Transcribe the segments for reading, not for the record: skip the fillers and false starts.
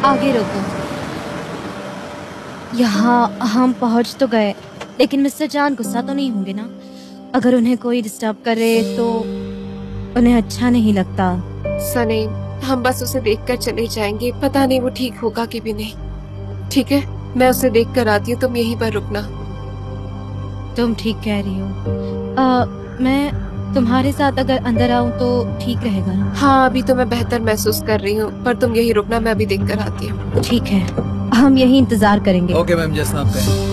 आगे रोको। यहाँ हम पहुँच तो गए, लेकिन मिस्टर जान गुस्सा तो नहीं होंगे ना? अगर उन्हें कोई डिस्टर्ब करे तो उन्हें अच्छा नहीं लगता। सनी, हम बस उसे देखकर चले जाएंगे, पता नहीं वो ठीक होगा कि भी नहीं। ठीक है, मैं उसे देख कर आती हूँ, तुम यहीं पर रुकना। तुम ठीक कह रही हो। मैं तुम्हारे साथ अगर अंदर आऊँ तो ठीक रहेगा ना? हाँ, अभी तो मैं बेहतर महसूस कर रही हूँ, पर तुम यहीं रुकना, मैं अभी देख कर आती हूँ। ठीक है, हम यहीं इंतजार करेंगे। ओके मैम, जैसा आप कहें।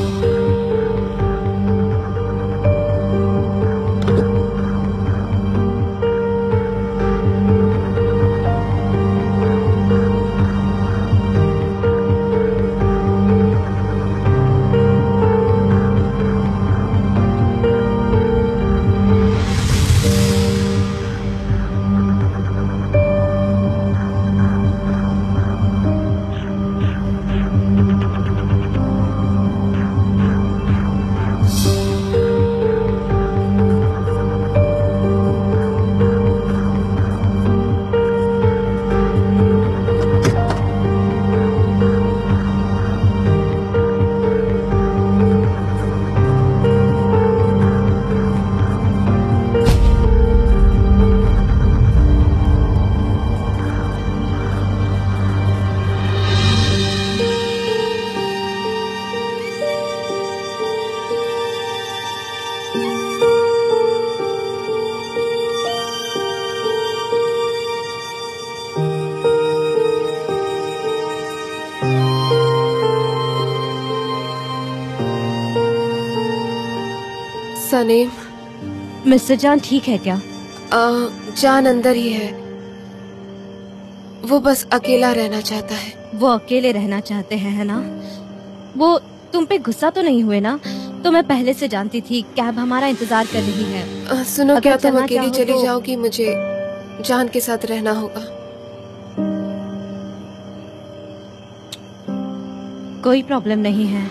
सनी, मिस्टर जान ठीक है क्या? जान अंदर ही है, वो बस अकेला रहना चाहता है। वो अकेले रहना चाहते हैं, है ना? वो तुम पे गुस्सा तो नहीं हुए ना? तो मैं पहले से जानती थी, कैब हमारा इंतजार कर रही है। सुनो, क्या तुम चलना अकेली चाहो चली तो... जाओगी? मुझे जान के साथ रहना होगा। कोई प्रॉब्लम नहीं है,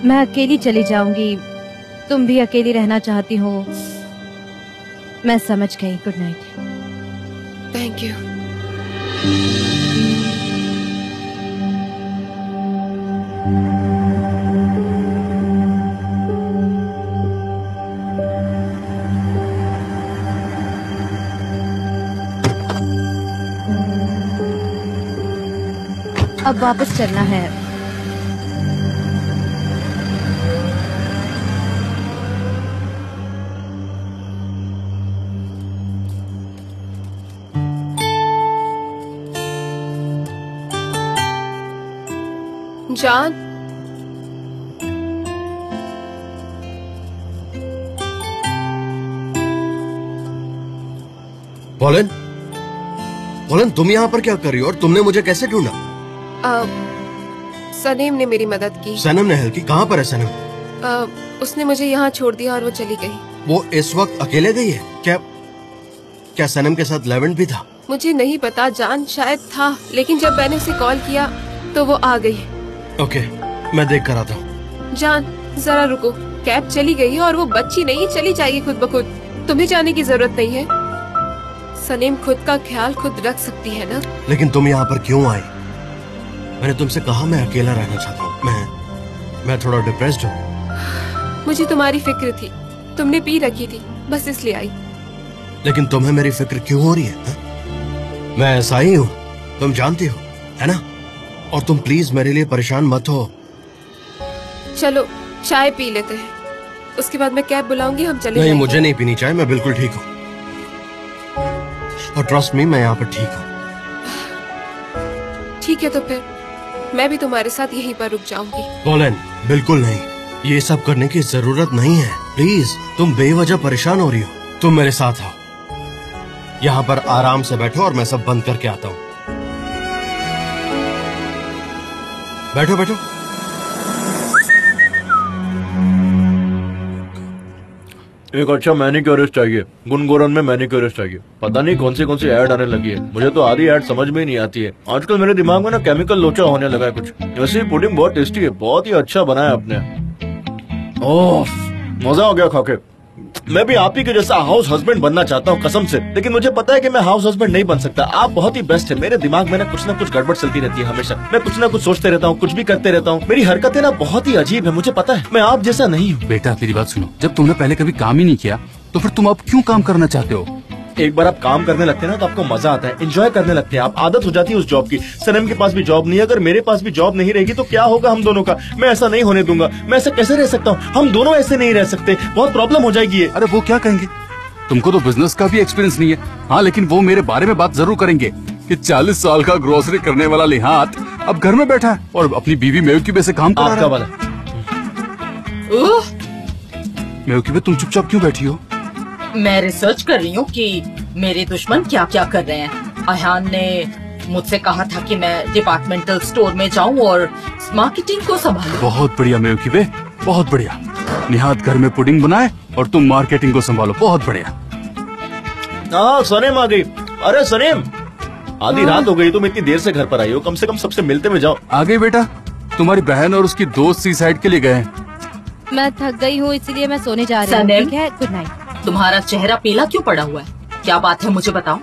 मैं अकेली चली जाऊंगी। तुम भी अकेली रहना चाहती हो, मैं समझ गई। Good night. Thank you. अब वापस चलना है। जान, पॉलन, पॉलन तुम यहाँ पर क्या कर रही हो और तुमने मुझे कैसे ढूंढा? सनेम ने मेरी मदद की। सनम ने हेल्प की? कहाँ पर है सनम? उसने मुझे यहाँ छोड़ दिया और वो चली गई। वो इस वक्त अकेले गई है क्या? क्या सनम के साथ लेवेंट भी था? मुझे नहीं पता जान, शायद था, लेकिन जब मैंने उसे कॉल किया तो वो आ गई। ओके, मैं देख कर आता हूँ। जान जरा रुको, कैब चली गई है और वो बच्ची नहीं चली जाएगी खुद ब खुद। तुम्हें जाने की जरूरत नहीं है। सनेम खुद का ख्याल खुद रख सकती है ना। लेकिन तुम यहाँ पर क्यों आई? मैंने तुमसे कहा मैं अकेला रहना चाहता हूँ। मैं थोड़ा डिप्रेस्ड हूँ। मुझे तुम्हारी फिक्र थी, तुमने पी रखी थी, बस इसलिए आई। लेकिन तुम्हें मेरी फिक्र क्यों हो रही है हा? मैं ऐसा ही हूँ, तुम जानती हो, है ना? और तुम प्लीज मेरे लिए परेशान मत हो। चलो चाय पी लेते हैं, उसके बाद मैं कैब बुलाऊंगी, हम चले नहीं, जाएंगे। मुझे नहीं पीनी चाय, मैं बिल्कुल ठीक हूँ। और ट्रस्ट मी, मैं यहाँ पर ठीक हूँ। ठीक है, तो फिर मैं भी तुम्हारे साथ यहीं पर रुक जाऊंगी। पोलन, बिल्कुल नहीं, ये सब करने की जरूरत नहीं है। प्लीज, तुम बेवजह परेशान हो रही हो। तुम मेरे साथ आओ, यहाँ पर आराम से बैठो और मैं सब बंद करके आता हूँ। बैठो बैठो। एक अच्छा मैनिक्योरिस्ट चाहिए। गुनगोरन में मैनिक्योरिस्ट चाहिए। पता नहीं कौन सी ऐड आने लगी है, मुझे तो आधी ऐड समझ में ही नहीं आती है। आजकल मेरे दिमाग में ना केमिकल लोचा होने लगा है कुछ। वैसे ही पुडिंग बहुत टेस्टी है, बहुत ही अच्छा बनाया आपने। ओह, मजा हो गया खा के। मैं भी आप ही के जैसा हाउस हस्बैंड बनना चाहता हूँ कसम से, लेकिन मुझे पता है कि मैं हाउस हस्बैंड नहीं बन सकता। आप बहुत ही बेस्ट है। मेरे दिमाग में ना कुछ गड़बड़ चलती रहती है हमेशा। मैं कुछ ना कुछ सोचते रहता हूँ, कुछ भी करते रहता हूँ। मेरी हरकतें ना बहुत ही अजीब है, मुझे पता है। मैं आप जैसा नहीं हूँ। बेटा मेरी बात सुनो, जब तुमने पहले कभी काम ही नहीं किया तो फिर तुम अब क्यों काम करना चाहते हो? एक बार आप काम करने लगते हैं ना तो आपको मजा आता है, एंजॉय करने लगते हैं आप। आदत हो जाती है उस जॉब की। सनम के पास भी जॉब नहीं है, अगर मेरे पास भी जॉब नहीं रहेगी तो क्या होगा हम दोनों का? मैं ऐसा नहीं होने दूंगा। मैं ऐसा कैसे रह सकता हूँ? हम दोनों ऐसे नहीं रह सकते, बहुत प्रॉब्लम हो जाएगी ये। अरे वो क्या कहेंगे? तुमको तो बिजनेस का भी एक्सपीरियंस नहीं है। हाँ, लेकिन वो मेरे बारे में बात जरूर करेंगे कि 40 साल का ग्रोसरी करने वाला लिहात अब घर में बैठा है और अपनी बीवी मेवकीबे से काम करा रहा है। मेवकीबे, तुम चुपचाप क्यों बैठी हो? मैं रिसर्च कर रही हूँ कि मेरे दुश्मन क्या क्या कर रहे हैं। अयान ने मुझसे कहा था कि मैं डिपार्टमेंटल स्टोर में जाऊँ और मार्केटिंग को संभालूं। बहुत बढ़िया मेवकीबे, बहुत बढ़िया। निहात घर में पुडिंग बनाए और तुम मार्केटिंग को संभालो, बहुत बढ़िया। हाँ, सनेम आ गई। अरे सनेम, आधी रात हो गई, तुम इतनी देर से घर पर आई हो, कम से कम सबसे मिलते में जाओ। आ गई बेटा, तुम्हारी बहन और उसकी दोस्त सी साइड के लिए गए हैं। मैं थक गई हूँ इसलिए मैं सोने जा रही हूँ। सनेम, ठीक है, गुड नाइट। तुम्हारा चेहरा पीला क्यों पड़ा हुआ है? क्या बात है, मुझे बताओ।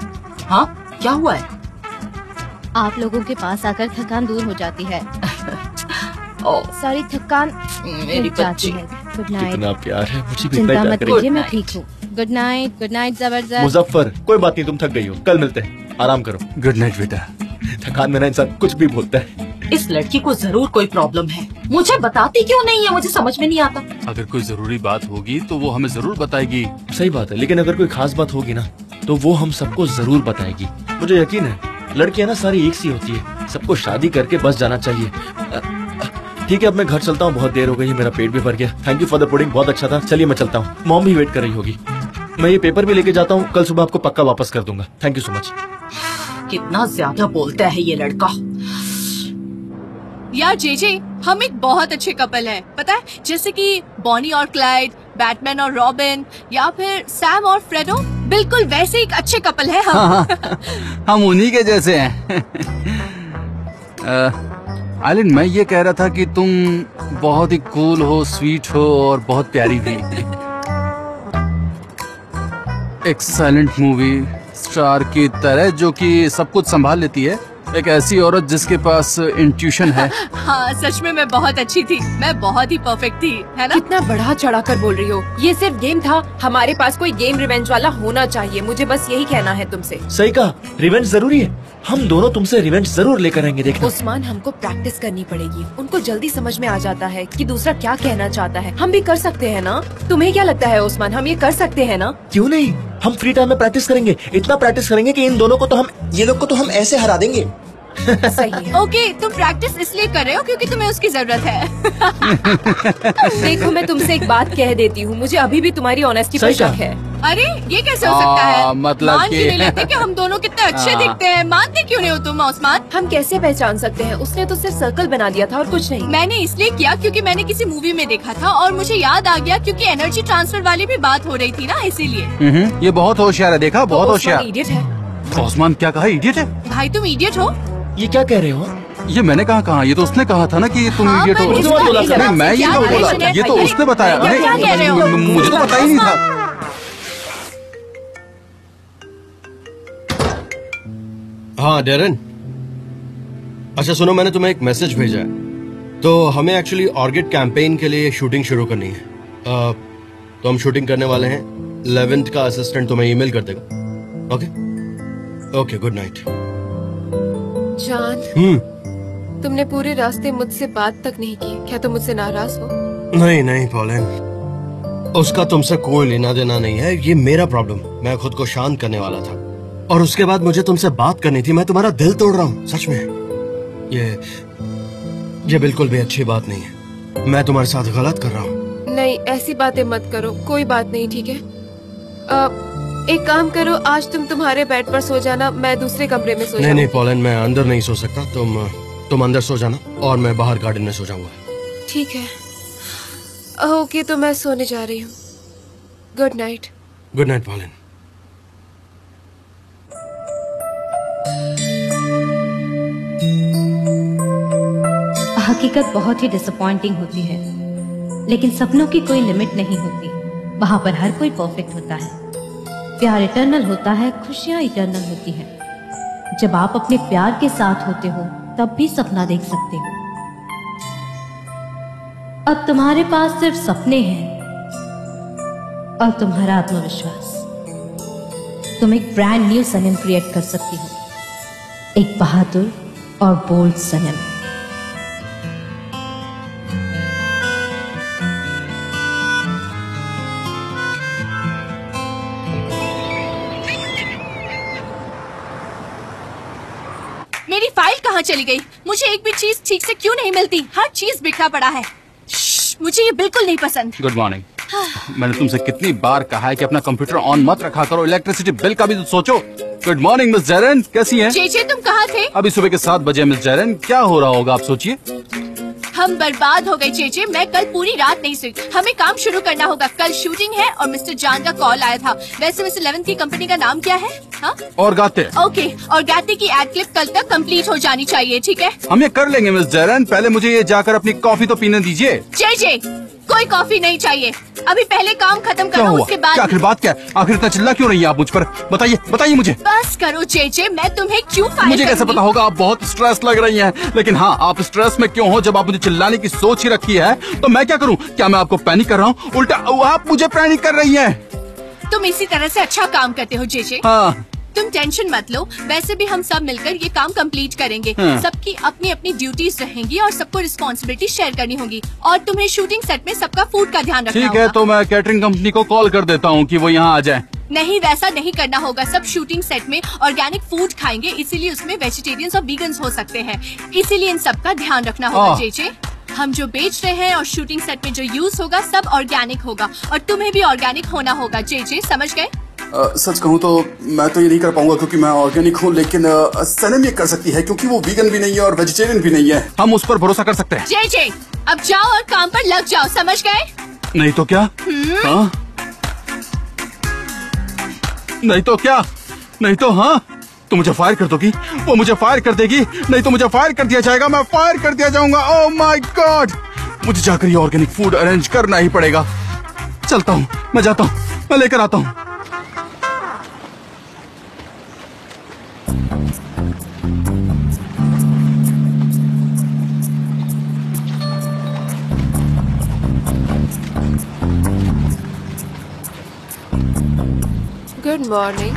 हाँ, क्या हुआ है? आप लोगों के पास आकर थकान दूर हो जाती है। सॉरी, थकान मेरी मिट जाती बच्ची। है। Good night. कितना प्यार है, मुझे भी चिंता इतना मत प्यार कीजिए, मैं Good ठीक हूँ। गुड नाइट, गुड नाइट जबरदस्त। मुजफ्फर, कोई बात नहीं, तुम थक गई हो, कल मिलते हैं, आराम करो। गुड नाइट बेटा। थकान में ना इंसान कुछ भी बोलता है। इस लड़की को जरूर कोई प्रॉब्लम है, मुझे बताती क्यों नहीं है? मुझे समझ में नहीं आता। अगर कोई जरूरी बात होगी तो वो हमें जरूर बताएगी। सही बात है, लेकिन अगर कोई खास बात होगी ना तो वो हम सबको जरूर बताएगी। मुझे यकीन है, लड़कियां ना सारी एक सी होती है, सबको शादी करके बस जाना चाहिए। ठीक है, अब मैं घर चलता हूँ, बहुत देर हो गई है, मेरा पेट भी भर गया। Thank you for the pudding, बहुत अच्छा था। चलिए मैं चलता हूँ, मॉम भी वेट कर रही होगी। मैं ये पेपर भी लेके जाता हूँ, कल सुबह आपको पक्का वापस कर दूंगा। Thank you so much. कितना ज्यादा बोलता है ये लड़का। यार जेजे, हम एक बहुत अच्छे कपल हैं, पता है? जैसे कि बॉनी और क्लाइड, बैटमैन और रॉबिन, या फिर सैम और फ्रेडो। बिल्कुल वैसे एक अच्छे कपल है हम। हम उन्हीं के जैसे हैं। आइलिन, मैं ये कह रहा था कि तुम बहुत ही कूल हो, स्वीट हो और बहुत प्यारी भी। एक साइलेंट मूवी स्टार की तरह जो कि सब कुछ संभाल लेती है। एक ऐसी औरत जिसके पास इंट्यूशन है। हाँ, सच में मैं बहुत अच्छी थी, मैं बहुत ही परफेक्ट थी, है ना? कितना बढ़ा चढ़ा कर बोल रही हो। ये सिर्फ गेम था, हमारे पास कोई गेम रिवेंज वाला होना चाहिए। मुझे बस यही कहना है तुमसे। सही कहा, रिवेंज जरूरी है। हम दोनों तुमसे रिवेंज जरूर लेकर आएंगे, देखना। उस्मान, हमको प्रैक्टिस करनी पड़ेगी। उनको जल्दी समझ में आ जाता है कि दूसरा क्या कहना चाहता है। हम भी कर सकते हैं ना? तुम्हें क्या लगता है उस्मान, हम ये कर सकते हैं ना? क्यों नहीं, हम फ्री टाइम में प्रैक्टिस करेंगे। इतना प्रैक्टिस करेंगे कि इन दोनों को तो हम, ये लोग को तो हम ऐसे हरा देंगे। सही है। ओके, तुम प्रैक्टिस इसलिए कर रहे हो क्योंकि तुम्हें उसकी जरूरत है। देखो मैं तुमसे एक बात कह देती हूँ, मुझे अभी भी तुम्हारी ऑनेस्टी पर शक है। अरे ये कैसे हो सकता है? मतलब मान कि- क्यों नहीं लेते कि हम दोनों कितने अच्छे दिखते हैं? मानते क्यों नहीं हो तुम ओस्मान? हम कैसे पहचान सकते हैं? उसने तो सिर्फ सर्कल बना दिया था और कुछ नहीं। मैंने इसलिए किया क्योंकि मैंने किसी मूवी में देखा था और मुझे याद आ गया क्योंकि एनर्जी ट्रांसफर वाली भी बात हो रही थी ना, इसीलिए। ये बहुत होशियार है, देखा बहुत होशियार। इडियट है। ओस्मान क्या कहा, इडियट है? भाई तुम इडियट हो? ये क्या कह रहे हो? ये मैंने कहा, ये तो उसने कहा था ना कि तुम हाँ, इडियट पर हो। इसका बोला था? नहीं, मैं ये क्या तो बोला, relation है? ये तो उसने बताया। क्या कह रहे हो? मुझे तो पता ही नहीं था। हाँ डेरन, अच्छा सुनो, मैंने तुम्हें एक मैसेज भेजा है। तो हमें एक्चुअली ऑर्किड कैंपेन के लिए शूटिंग शुरू करनी है। तो हम शूटिंग करने वाले हैं। 11th का असिस्टेंट तुम्हें ईमेल कर देगा। Okay okay, good night. जान, तुमने पूरे रास्ते मुझसे बात तक नहीं की। क्या तुम मुझसे नाराज हो? नहीं नहीं पॉलिन, उसका तुमसे कोई लेना देना नहीं है। ये मेरा प्रॉब्लम, मैं खुद को शांत करने वाला था और उसके बाद मुझे तुमसे बात करनी थी। मैं तुम्हारा दिल तोड़ रहा हूँ, सच में। ये बिल्कुल भी अच्छी बात नहीं है। मैं तुम्हारे साथ गलत कर रहा हूँ। नहीं, ऐसी बातें मत करो। कोई बात नहीं, ठीक है? एक काम करो, आज तुम तुम्हारे बेड पर सो जाना, मैं दूसरे कमरे में सो नहीं जाऊंगी। नहीं पॉलिन, मैं अंदर नहीं सो सकता। तुम अंदर सो जाना और मैं बाहर गार्डन में सो जाऊंगा। ठीक है। ओके, तो मैं सोने जा रही हूँ। Good night. Good night Pauline. हकीकत बहुत ही डिसअपॉइंटिंग होती है, लेकिन सपनों की कोई लिमिट नहीं होती। वहाँ पर हर कोई परफेक्ट होता है। प्यार इटर्नल होता है, खुशियाँ इटर्नल होती हैं। जब आप अपने प्यार के साथ होते हो तब भी सपना देख सकते हो। अब तुम्हारे पास सिर्फ सपने हैं और तुम्हारा आत्मविश्वास। तुम एक ब्रांड न्यू सनम क्रिएट कर सकती हो, एक बहादुर और बोल्ड सनम। मेरी फाइल कहाँ चली गई? मुझे एक भी चीज ठीक से क्यों नहीं मिलती? हर चीज बिखरा पड़ा है। मुझे ये बिल्कुल नहीं पसंद। Good morning. मैंने तुमसे कितनी बार कहा है कि अपना कंप्यूटर ऑन मत रखा करो, इलेक्ट्रिसिटी बिल का भी तो सोचो। गुड मॉर्निंग मिस जैरन, कैसी हैं? चेचे तुम कहाँ थे? अभी सुबह के 7 बजे मिस जैरन। क्या हो रहा होगा आप सोचिए। हम बर्बाद हो गए चेचे। मैं कल पूरी रात नहीं सोई। हमें काम शुरू करना होगा। कल शूटिंग है और मिस्टर जान का कॉल आया था। वैसे मिस 11th की कंपनी का नाम क्या है? हाँ? और गाते ओके, और गाते की एड क्लिप कल तक कंप्लीट हो जानी चाहिए, ठीक है? हम ये कर लेंगे मिस जैरन। पहले मुझे ये जाकर अपनी कॉफी तो पीने दीजिए। चेचे, कोई कॉफी नहीं चाहिए। अभी पहले काम खत्म क्या करो, हुआ? उसके क्या बाद। आखिर बात क्या है? आखिर इतना चिल्ला क्यों रही है आप मुझ पर? बताइए बताइए मुझे। बस करो चेचे, मैं तुम्हें क्यों फायर मुझे कैसे करूंगी? पता होगा? आप बहुत स्ट्रेस लग रही हैं। लेकिन हाँ, आप स्ट्रेस में क्यों हो? जब आप मुझे चिल्लाने की सोच ही रखी है तो मैं क्या करूं? क्या मैं आपको पैनिक कर रहा हूं? उल्टा आप मुझे पैनिक कर रही हैं। तुम इसी तरह से अच्छा काम करते हो चेचे। हाँ, तुम टेंशन मत लो। वैसे भी हम सब मिलकर ये काम कंप्लीट करेंगे। हाँ। सबकी अपनी अपनी ड्यूटीज रहेंगी और सबको रिस्पॉन्सिबिलिटी शेयर करनी होगी। और तुम्हें शूटिंग सेट में सबका फूड का ध्यान रखना ठीक होगा। है, तो मैं कैटरिंग कंपनी को कॉल कर देता हूँ कि वो यहाँ आ जाए। नहीं, वैसा नहीं करना होगा। सब शूटिंग सेट में ऑर्गेनिक फूड खाएंगे, इसीलिए उसमें वेजिटेरियंस और वीगन्स हो सकते हैं। इसीलिए इन सबका ध्यान रखना होगा चेचे। हम जो बेच रहे हैं और शूटिंग सेट में जो यूज होगा सब ऑर्गेनिक होगा और तुम्हें भी ऑर्गेनिक होना होगा चेचे, समझ गए? सच कहूँ तो मैं तो ये नहीं कर पाऊंगा क्योंकि मैं ऑर्गेनिक हूँ, लेकिन सनम ये कर सकती है क्योंकि वो वीगन भी नहीं है और वेजिटेरियन भी नहीं है। हम उस पर भरोसा कर सकते हैं। चेचे, अब जाओ और काम पर लग जाओ, समझ गए? नहीं तो क्या? हाँ? नहीं तो क्या? नहीं तो हाँ? तो मुझे फायर कर दोगी? वो मुझे फायर कर देगी? नहीं तो मुझे फायर कर दिया जाएगा। मैं फायर कर दिया जाऊंगा। Oh my God! मुझे जाकर ये ऑर्गेनिक फूड अरेंज करना ही पड़ेगा। चलता हूँ, मैं जाता हूँ, मैं लेकर आता हूँ। Good morning.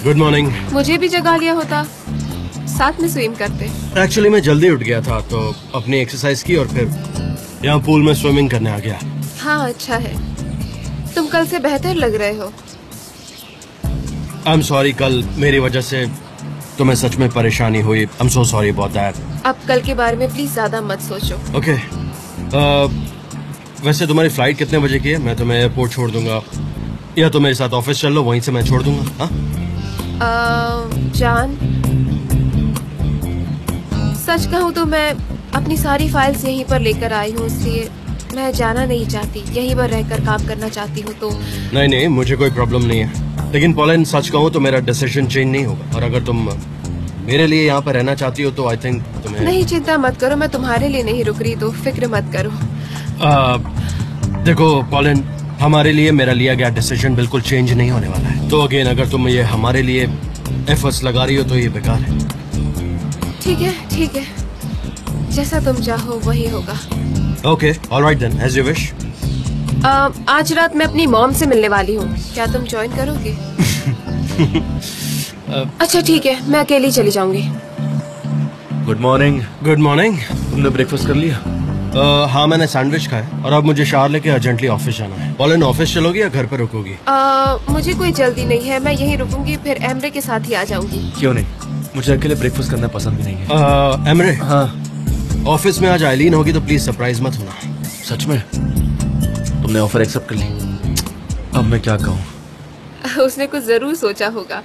Good morning. मुझे भी जगा लिया होता, साथ में स्विम करते। एक्चुअली मैं जल्दी उठ गया था तो अपनी एक्सरसाइज की और फिर यहाँ पूल में स्विमिंग करने आ गया। हाँ, अच्छा है। तुम कल से बेहतर लग रहे हो। आई एम सॉरी, कल मेरी वजह से तुम्हें सच में परेशानी हुई। I'm so sorry about that. अब कल के बारे में प्लीज ज्यादा मत सोचो। Okay. वैसे तुम्हारी फ्लाइट कितने बजे की है? मैं तुम्हें एयरपोर्ट छोड़ दूंगा, या तो मेरे साथ ऑफिस चल लो, वहीं से मैं छोड़ दूंगा। हाँ? जान, सच कहूँ तो मैं अपनी सारी फाइल्स यहीं पर लेकर आई हूँ, इसलिए मैं जाना नहीं चाहती, यहीं पर रहकर काम करना चाहती हूँ। तो नहीं, मुझे कोई प्रॉब्लम नहीं है, लेकिन पॉलिन सच कहूँ तो मेरा डिसीजन चेंज नहीं होगा, और अगर तुम मेरे लिए यहाँ पर रहना चाहती हो तो आई थिंक तुम्हें। नहीं, चिंता मत करो, मैं तुम्हारे लिए नहीं रुक रही, तो फिक्र मत करो। देखो पॉलिन, हमारे लिए मेरा लिया गया डिसीजन बिल्कुल चेंज नहीं होने वाला है, तो अगेन अगर तुम ये हमारे लिए एफर्ट्स लगा रही हो तो ये बेकार है। ठीक है, जैसा तुम चाहो वही होगा। Okay, alright then, as you wish. आज रात मैं अपनी मॉम से मिलने वाली हूँ, क्या तुम ज्वाइन करोगे? अच्छा ठीक है, मैं अकेली चली जाऊंगी। Good morning. Good morning. तुमने ब्रेकफास्ट कर लिया? हाँ, मैंने सैंडविच खाया, और अब मुझे शार लेके अर्जेंटली ऑफिस जाना है। पॉलिन, ऑफिस चलोगी या घर पर रुकोगी? मुझे कोई जल्दी नहीं है, मैं यहीं रुकूंगी, फिर एमरे के साथ ही आ जाऊंगी। क्यों नहीं, मुझे अकेले ब्रेकफास्ट करना पसंद भी नहीं है। एमरे, हाँ, ऑफिस में आज आइलीन होगी तो प्लीज सरप्राइज मत होना। सच में? तुमने ऑफर एक्सेप्ट कर ली? अब मैं क्या कहूँ? उसने कुछ जरूर सोचा होगा।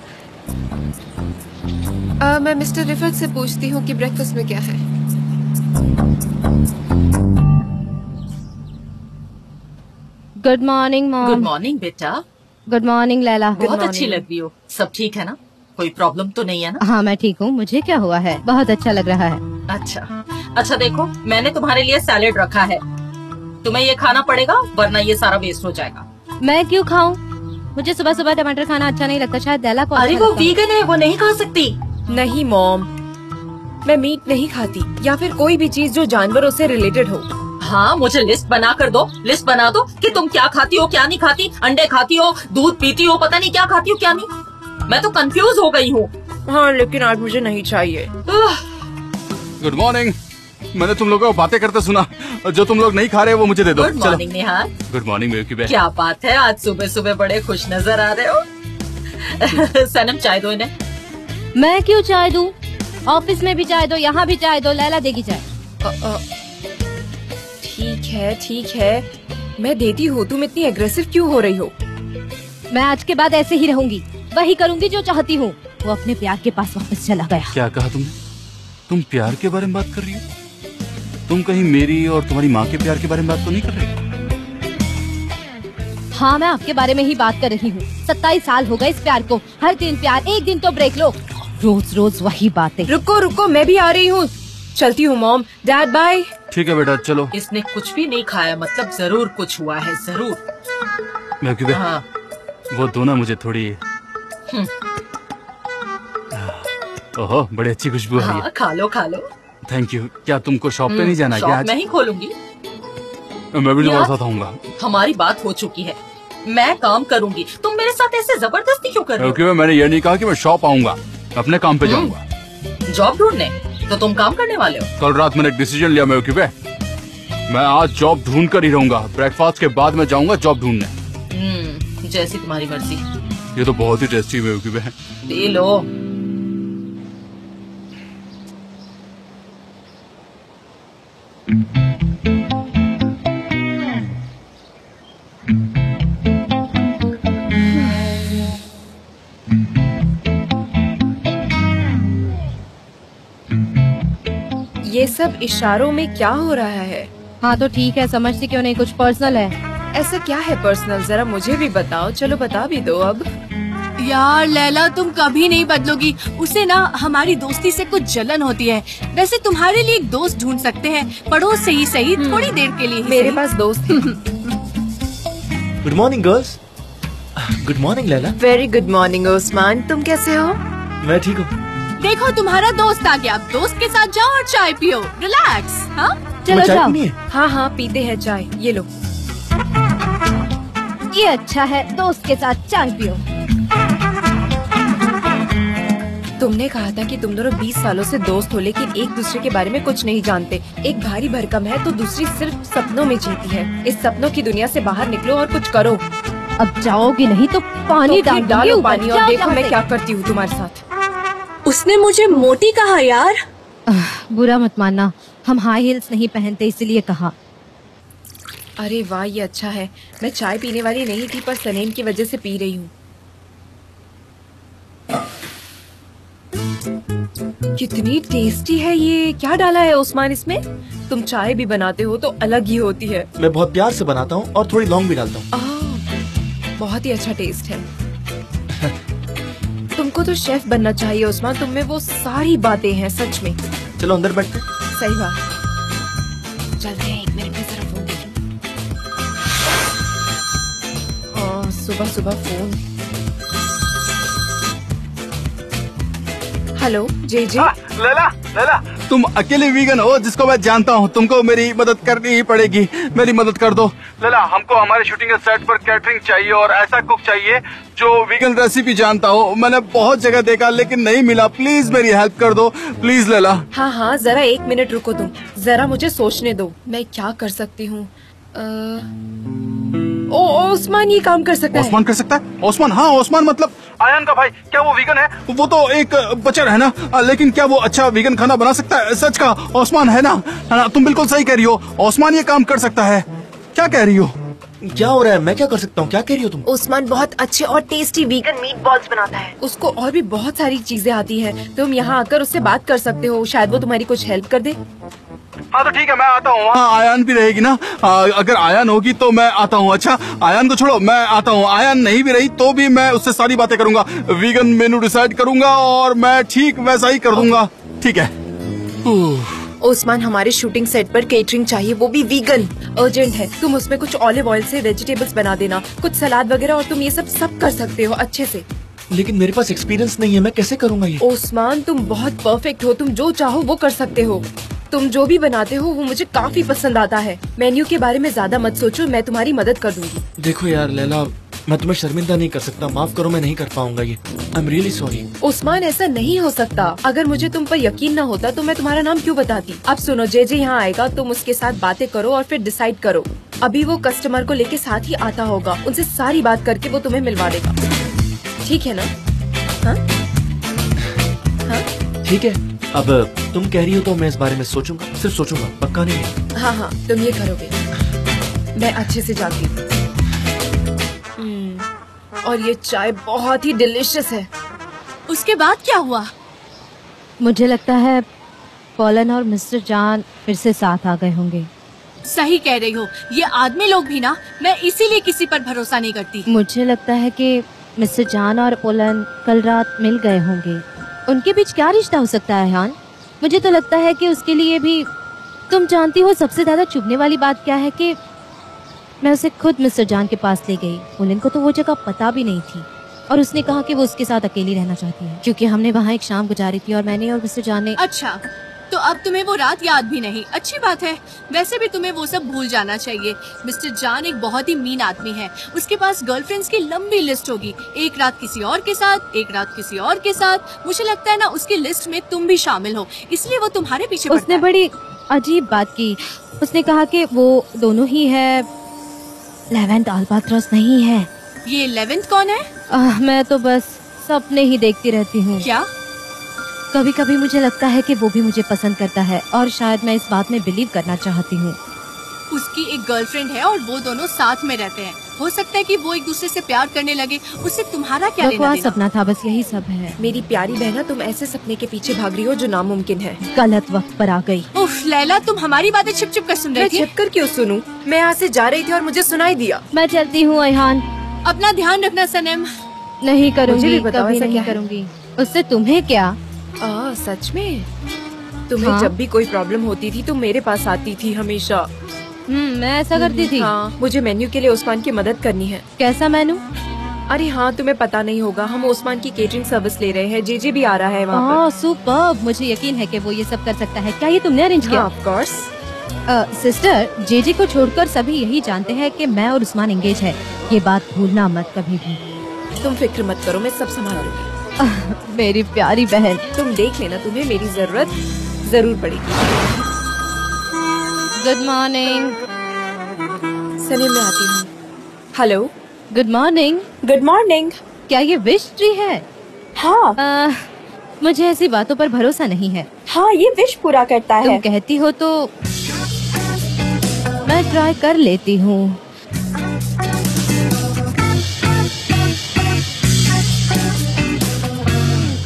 मैं मिस्टर रिफत से पूछती हूँ कि ब्रेकफास्ट में क्या है। Good morning mom. Good morning बेटा। Good morning Laila. बहुत अच्छी लग रही हो। सब ठीक है ना? कोई प्रॉब्लम तो नहीं है ना? हाँ, मैं ठीक हूँ। मुझे क्या हुआ है? बहुत अच्छा लग रहा है। अच्छा देखो, मैंने तुम्हारे लिए सैलेड रखा है, तुम्हें ये खाना पड़ेगा वरना ये सारा वेस्ट हो जाएगा। मैं क्यों खाऊं? मुझे सुबह सुबह टमाटर खाना अच्छा नहीं लगता, शायद लैला को अरे अच्छा वो लगता वीगन है, वो नहीं खा सकती। नहीं मॉम, मैं मीट नहीं खाती, या फिर कोई भी चीज जो जानवरों से रिलेटेड हो। हाँ, मुझे लिस्ट बना दो कि तुम क्या खाती हो क्या नहीं खाती। अंडे खाती हो, दूध पीती हो, पता नहीं क्या खाती हो क्या नहीं। मैं तो कंफ्यूज हो गई हूँ। हाँ, लेकिन आज मुझे नहीं चाहिए। Good morning. मैंने तुम लोगों को बातें करते सुना, जो तुम लोग नहीं खा रहे वो मुझे दे दो। गुड मॉर्निंग निहाल। गुड मॉर्निंग मेरी बहन। क्या बात है, आज सुबह सुबह बड़े खुश नजर आ रहे हो। सनम, चाय दो इन्हें। मैं क्यों चाय दूं? ऑफिस में भी चाय दो, यहाँ भी चाय दो, लैला देगी चाय। ठीक है, मैं देती हूँ, तुम इतनी एग्रेसिव क्यों हो रही हो? मैं आज के बाद ऐसे ही रहूंगी, वही करूंगी जो चाहती हूँ। वो अपने प्यार के पास वापस चला गया। क्या कहा तुमने? तुम प्यार के बारे में बात कर रही हो? तुम कहीं मेरी और तुम्हारी माँ के प्यार के बारे में बात तो नहीं कर रही? हाँ, मैं आपके बारे में ही बात कर रही हूँ। 27 साल हो गए इस प्यार को, हर दिन प्यार, एक दिन तो ब्रेक लो, रोज रोज वही बातें। रुको, मैं भी आ रही हूँ, चलती हूँ मॉम। Dad bye. ठीक है बेटा, चलो। इसने कुछ भी नहीं खाया, मतलब जरूर कुछ हुआ है, जरूर। मैं क्यों? हाँ। वो दो ना मुझे थोड़ी। ओहो, बड़ी अच्छी खुशबू आ रही है। खा लो। Thank you. क्या तुमको शॉप पे नहीं जाना क्या आज? मैं ही खोलूंगी। मैं भी तुम्हारे साथ आऊंगा। हमारी बात हो चुकी है, मैं काम करूंगी, तुम मेरे साथ ऐसे जबरदस्ती क्यों कर रहे हो? क्योंकि मैंने ये नहीं कहा कि मैं शॉप आऊंगा, अपने काम पे जाऊंगा। जॉब ढूंढने? तो तुम काम करने वाले हो? कल रात मैंने एक डिसीजन लिया मैं आज जॉब ढूंढ कर ही रहूंगा। ब्रेकफास्ट के बाद मैं जाऊंगा जॉब ढूंढने। जैसी तुम्हारी मर्जी। ये तो बहुत ही टेस्टी बेवकूफ है। ले लो। ये सब इशारों में क्या हो रहा है? हाँ तो ठीक है, समझती क्यों नहीं, कुछ पर्सनल है। ऐसा क्या है पर्सनल? जरा मुझे भी बताओ। चलो बता भी दो अब। यार लैला, तुम कभी नहीं बदलोगी। उसे ना हमारी दोस्ती से कुछ जलन होती है। वैसे तुम्हारे लिए एक दोस्त ढूंढ सकते हैं, पड़ोस से ही सही, थोड़ी देर के लिए ही मेरे सही। पास दोस्त है। Good morning girls. Good morning Laila. Very good morning Osman, तुम कैसे हो? मैं ठीक हूँ। देखो तुम्हारा दोस्त आ गया, अब दोस्त के साथ जाओ और चाय पियो, रिलैक्स। हाँ चलो जाओ। हाँ पीते हैं चाय, ये लो। ये अच्छा है, दोस्त के साथ चाय पियो। तुमने कहा था कि तुम दोनों 20 सालों से दोस्त हो, लेकिन एक दूसरे के बारे में कुछ नहीं जानते। एक भारी भरकम है तो दूसरी सिर्फ सपनों में जीती है। इस सपनों की दुनिया से बाहर निकलो और कुछ करो। अब जाओगी नहीं तो पानी तो डाल डालो दूंगी पानी ऊपर। और जाओ देखो यहाँ मैं से। क्या करती हूँ तुम्हारे साथ। उसने मुझे मोटी कहा यार। बुरा मत मानना, हम हाई हील्स नहीं पहनते इसलिए कहा। अरे वाह, ये अच्छा है। मैं चाय पीने वाली नहीं थी पर सनेम की वजह से पी रही हूँ। कितनी टेस्टी है ये। क्या डाला है ओस्मान इसमें? तुम चाय भी बनाते हो तो अलग ही होती है। मैं बहुत प्यार से बनाता हूँ और थोड़ी लौंग भी डालता हूँ। बहुत ही अच्छा टेस्ट है। तुमको तो शेफ बनना चाहिए ओस्मान, तुम में वो सारी बातें हैं सच में। चलो अंदर बैठते। सही बात। चलते हैं, 1 मिनट में जरा फोन देख लूं। हाँ, सुबह सुबह फोन। Hello JJ. लैला, तुम अकेले वीगन हो जिसको मैं जानता हूँ। तुमको मेरी मदद करनी ही पड़ेगी। मेरी मदद कर दो लैला। हमको हमारे शूटिंग के सेट पर कैटरिंग चाहिए और ऐसा कुक चाहिए जो वीगन रेसिपी जानता हो। मैंने बहुत जगह देखा लेकिन नहीं मिला। प्लीज मेरी हेल्प कर दो, प्लीज लैला। हाँ, जरा 1 मिनट रुको तुम, जरा मुझे सोचने दो मैं क्या कर सकती हूँ। ओस्मान ये काम कर सकता है। ओस्मान कर सकता है? ओस्मान? हाँ, ओस्मान मतलब आयान का भाई। क्या वो वीगन है? वो तो एक बचर है ना, लेकिन क्या वो अच्छा वीगन खाना बना सकता है? सच का ओस्मान है ना? तुम बिल्कुल सही कह रही हो, ओस्मान ये काम कर सकता है। क्या कह रही हो? क्या हो रहा है? मैं क्या कर सकता हूँ? क्या कह रही हो तुम? ओस्मान बहुत अच्छे और टेस्टी वीगन मीट बॉल्स बनाता है। उसको और भी बहुत सारी चीजें आती है। तुम यहाँ आकर उससे बात कर सकते हो, शायद वो तुम्हारी कुछ हेल्प कर दे। हाँ तो ठीक है, मैं आता हूँ। हाँ, आयान भी रहेगी ना? अगर आयान होगी तो मैं आता हूँ। अच्छा, आयान को छोड़ो, मैं आता हूँ। आयान नहीं भी रही तो भी मैं उससे सारी बातें करूंगा, वीगन मेनू डिसाइड करूंगा और मैं ठीक वैसा ही कर दूंगा। ठीक है। ओस्मान, हमारे शूटिंग सेट पर केटरिंग चाहिए, वो भी वीगन। अर्जेंट है। तुम उसमें कुछ ऑलिव ऑयल से वेजिटेबल्स बना देना, कुछ सलाद वगैरह, और तुम ये सब कर सकते हो अच्छे से। लेकिन मेरे पास एक्सपीरियंस नहीं है, मैं कैसे करूँगा ये? ओस्मान, तुम बहुत परफेक्ट हो, तुम जो चाहो वो कर सकते हो। तुम जो भी बनाते हो वो मुझे काफी पसंद आता है। मेन्यू के बारे में ज्यादा मत सोचो, मैं तुम्हारी मदद कर दूंगी। देखो यार लैला, मैं तुम्हें शर्मिंदा नहीं कर सकता, माफ करो, मैं नहीं कर पाऊंगा ये। I am really sorry. Osman, ऐसा नहीं हो सकता। अगर मुझे तुम पर यकीन न होता तो मैं तुम्हारा नाम क्यों बताती। अब सुनो, जेजे यहाँ आएगा, तुम उसके साथ बातें करो और फिर डिसाइड करो। अभी वो कस्टमर को लेके साथ ही आता होगा, उनसे सारी बात करके वो तुम्हें मिलवा देगा। ठीक है ना? हाँ? ठीक है, अब तुम कह रही हो तो मैं इस बारे में सोचूंगा, सिर्फ सोचूंगा, पक्का नहीं। हाँ, तुम ये करोगे। मैं अच्छे से जाती हूँ। और ये चाय बहुत ही डिलीशियस है। उसके बाद क्या हुआ? मुझे लगता है पोलन और मिस्टर जान फिर से साथ आ गए होंगे। सही कह रही हो, ये आदमी लोग भी ना, मैं इसीलिए किसी पर भरोसा नहीं करती। मुझे लगता है कि मिस्टर जान और पोलन कल रात मिल गए होंगे। उनके बीच क्या रिश्ता हो सकता है हान? मुझे तो लगता है कि उसके लिए भी, तुम जानती हो सबसे ज्यादा चुभने वाली बात क्या है कि मैं उसे खुद मिस्टर जान के पास ले गई। पोलन को तो वो जगह पता भी नहीं थी और उसने कहा कि वो उसके साथ अकेली रहना चाहती है, क्योंकि हमने वहाँ एक शाम गुजारी थी और मैंने और मिस्टर जान ने। अच्छा, तो अब तुम्हें वो रात याद भी नहीं। अच्छी बात है, वैसे भी तुम्हें वो सब भूल जाना चाहिए। मिस्टर जान एक बहुत ही मीन आदमी है, उसके पास गर्लफ्रेंड्स की लंबी लिस्ट होगी, एक रात किसी और के साथ, एक रात किसी और के साथ। मुझे लगता है ना उसकी लिस्ट में तुम भी शामिल हो, इसलिए वो तुम्हारे पीछे पड़ता है। उसने बड़ी अजीब बात की। उसने कहा कि वो दोनों ही है, लेवेंट अल्बाट्रॉस नहीं है। ये लेवेंट कौन है? मैं तो बस सपने ही देखती रहती हूँ। क्या? कभी कभी मुझे लगता है कि वो भी मुझे पसंद करता है और शायद मैं इस बात में बिलीव करना चाहती हूँ। उसकी एक गर्लफ्रेंड है और वो दोनों साथ में रहते हैं। हो सकता है कि वो एक दूसरे से प्यार करने लगे, उससे तुम्हारा क्या लेना देना? सपना था, बस यही सब है। मेरी प्यारी बहना, तुम ऐसे सपने के पीछे भाग रही हो जो नामुमकिन है। गलत वक्त पर आ गई। उफ लैला, तुम हमारी बातें छिप छिप कर सुन रही थी। मैं छिप कर क्यों सुनूं? मैं यहाँ से जा रही थी और मुझे सुनाई दिया। मैं चलती हूँ अयहान। अपना ध्यान रखना सनम। नहीं करूँगी, मुझे भी बताओ, कभी ऐसा नहीं क्या है? करूँगी। उससे तुम्हें क्या? सच में? तुम्हें हाँ? जब भी कोई प्रॉब्लम होती थी तुम मेरे पास आती थी हमेशा। मैं ऐसा करती थी। हाँ, मुझे मेन्यू के लिए ओस्मान की मदद करनी है। कैसा मेनू? अरे हाँ, तुम्हें पता नहीं होगा, हम ओस्मान की केटरिंग सर्विस ले रहे हैं। जेजे भी आ रहा है वहाँ पर। सुपर्ब, मुझे यकीन है कि वो ये सब कर सकता है। क्या ये तुमने अरेंज किया? Of course. सिस्टर, जेजे को छोड़कर सभी यही जानते हैं कि मैं और उस्मान एंगेज है। ये बात भूलना मत कभी भी। तुम फिक्र मत करो, मैं सब संभाल लूंगी। मेरी प्यारी बहन। तुम देख लेना, तुम्हें मेरी जरूरत जरूर पड़ेगी। Good morning. सनी, मैं आती हूँ। Hello. Good morning. Good morning. क्या ये विश ट्री है? हाँ। मुझे ऐसी बातों पर भरोसा नहीं है। हाँ, ये विश पूरा करता है। तुम कहती हो तो मैं ट्राई कर लेती हूँ।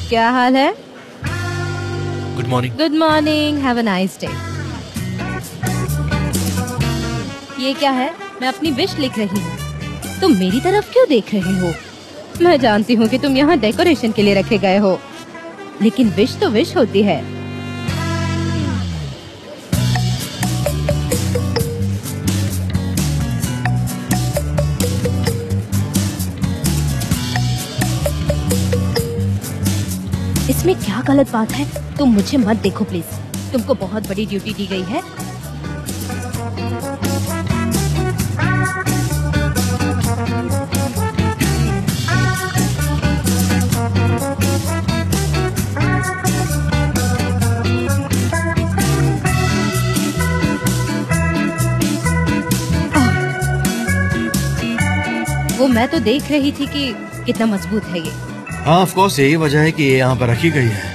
क्या हाल है? Good morning. Good morning, have a nice day. ये क्या है? मैं अपनी विश लिख रही हूँ। तुम मेरी तरफ क्यों देख रहे हो? मैं जानती हूँ कि तुम यहाँ डेकोरेशन के लिए रखे गए हो, लेकिन विश तो विश होती है। इसमें क्या गलत बात है? तुम मुझे मत देखो प्लीज। तुमको बहुत बड़ी ड्यूटी दी गई है। वो मैं तो देख रही थी कि कितना मजबूत है ये। हाँ ऑफ कोर्स, यही वजह है कि ये यहाँ पर रखी गई है।